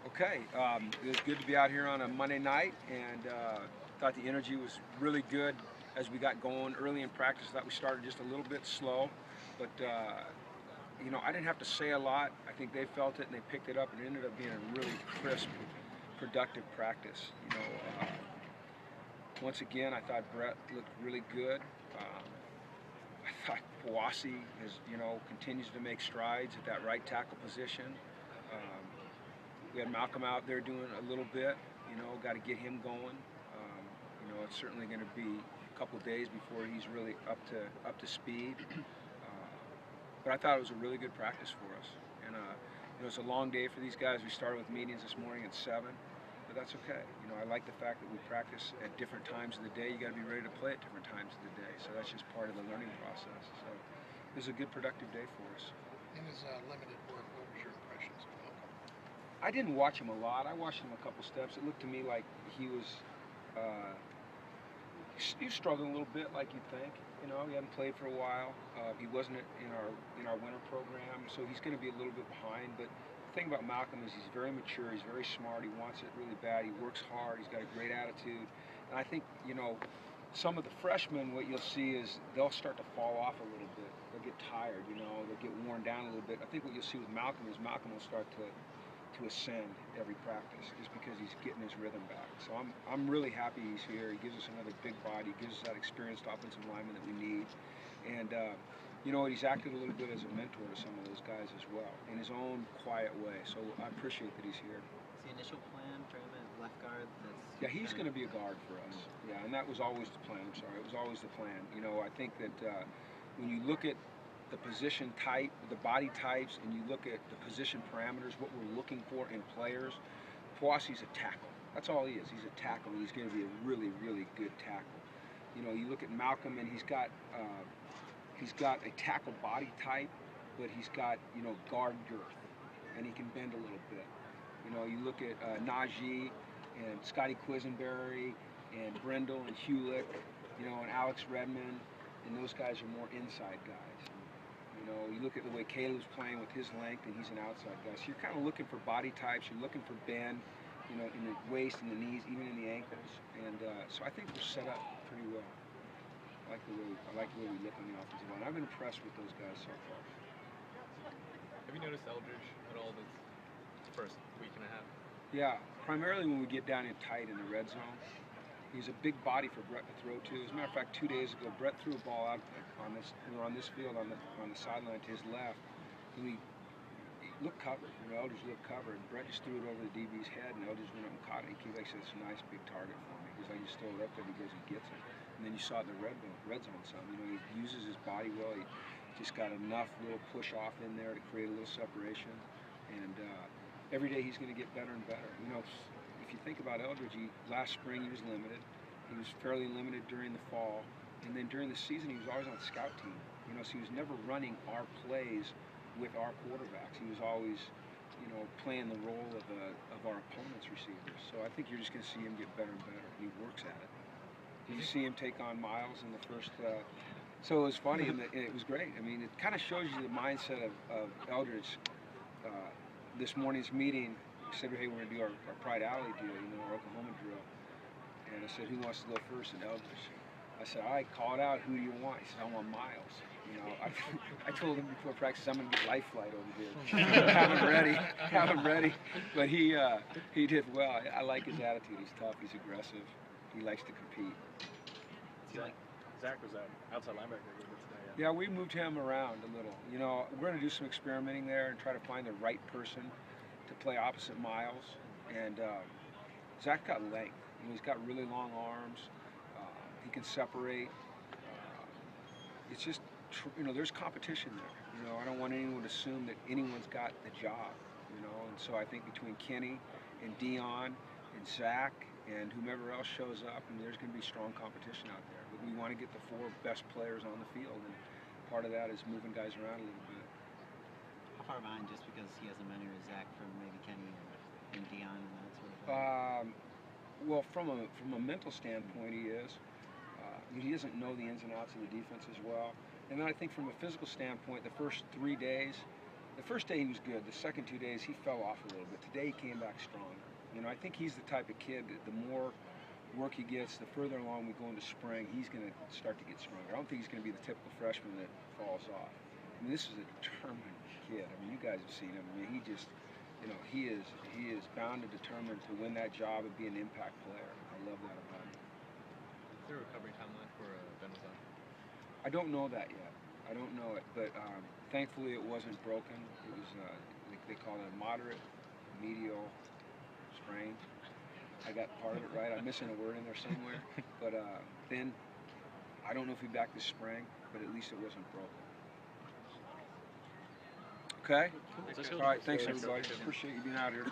Okay, it was good to be out here on a Monday night, and thought the energy was really good as we got going early in practice. Thought we started just a little bit slow, but you know, I didn't have to say a lot. I think they felt it and they picked it up, and it ended up being a really crisp, productive practice. You know, once again, I thought Brett looked really good. I thought Powasi continues to make strides at that right tackle position. Um, We had Malcolm out there doing a little bit, got to get him going. It's certainly going to be a couple of days before he's really up to speed. But I thought it was a really good practice for us. And it's a long day for these guys. We started with meetings this morning at 7, but that's okay. I like the fact that we practice at different times of the day. You got to be ready to play at different times of the day. So that's just part of the learning process. So it was a good, productive day for us. In his limited work, what was your impressions of Malcolm? I didn't watch him a lot. I watched him a couple steps. It looked to me like he was struggling a little bit, like you'd think. He hadn't played for a while. He wasn't in our winter program, so he's going to be a little bit behind. But the thing about Malcolm is he's very mature. He's very smart. He wants it really bad. He works hard. He's got a great attitude. And I think some of the freshmen, what you'll see is they'll start to fall off a little bit. They'll get tired. They'll get worn down a little bit. I think what you'll see with Malcolm is Malcolm will start to ascend every practice just because he's getting his rhythm back. So I'm really happy he's here. He gives us another big body, gives us that experienced offensive lineman that we need. And you know what, he's acted a little bit as a mentor to some of those guys as well in his own quiet way. So I appreciate that he's here. Is the initial plan for him at left guard? Yeah, he's going to be a guard for us. Yeah, and that was always the plan. I'm sorry, it was always the plan. I think that when you look at the position type, the body types, and you look at the position parameters, what we're looking for in players, Powasi's a tackle. That's all he is. He's a tackle, and he's going to be a really, really good tackle. You look at Malcolm, and he's got a tackle body type, but he's got guard girth, and he can bend a little bit. You look at Najee and Scotty Quisenberry and Brendel and Hewlick, and Alex Redmond, and those guys are more inside guys. You look at the way Caleb's playing with his length, and he's an outside guy. So you're kind of looking for body types. You're looking for bend, in the waist, in the knees, even in the ankles. And so I think we're set up pretty well. I like the way we look on the offensive line. I've been impressed with those guys so far. Have you noticed Eldridge at all this first week and a half? Yeah, primarily when we get down in tight in the red zone. He's a big body for Brett to throw to. As a matter of fact, 2 days ago, Brett threw a ball out on this. We were on this field on the sideline to his left, and he looked covered. Eldridge looked covered. Brett just threw it over the DB's head, and Eldridge went up and caught it. He came back and said, "It's a nice big target for me." Because I just throw it up there, and he goes and gets it. And then you saw it in the red zone some. He uses his body well. He just got enough little push off in there to create a little separation, and every day he's going to get better and better. If you think about Eldridge, last spring he was limited. He was fairly limited during the fall, and then during the season he was always on the scout team. So he was never running our plays with our quarterbacks. He was always, playing the role of our opponent's receivers. So I think you're just going to see him get better and better. He works at it. You see him take on Miles in the first. So it was funny, and it was great. It kind of shows you the mindset of Eldridge. This morning's meeting, we said, hey, we're going to do our Pride Alley deal, our Oklahoma drill. And I said, who wants to go first? And Eldridge. I said, all right, call it out. Who do you want? He said, I want Miles. I told him before practice, I'm going to get life flight over here. have him ready. But he did well. I like his attitude. He's tough. He's aggressive. He likes to compete. Zach was an outside linebacker today. Yeah, we moved him around a little. We're going to do some experimenting there and try to find the right person to play opposite Miles. And Zach got length. He's got really long arms. He can separate. It's just, there's competition there. I don't want anyone to assume that anyone's got the job. And so I think between Kenny and Dion and Zach and whomever else shows up, there's going to be strong competition out there. But we want to get the 4 best players on the field, and part of that is moving guys around a little bit. How far behind, just because he has a mentor as Zach, from maybe Kenny and Dion and that sort of thing? Well, from a mental standpoint, he is. He doesn't know the ins and outs of the defense as well. And then I think from a physical standpoint, the first 3 days, The first day he was good. The second 2 days he fell off a little bit. Today he came back strong. You know, I think he's the type of kid that the more work he gets, the further along we go into spring, he's going to start to get stronger. I don't think he's going to be the typical freshman that falls off. I mean, this is a determined kid. I mean, you guys have seen him. I mean, he just, you know, he is bound and determined to win that job and be an impact player. I love that about him. Is there a recovery timeline for Ben Wazan? I don't know that yet. I don't know it, but thankfully it wasn't broken. It was, they call it a moderate, medial sprain. I got part of it right. I'm missing a word in there somewhere. But then, I don't know if he'll be back this spring, but at least it wasn't broken. Okay? All right, thanks everybody. Appreciate you being out here.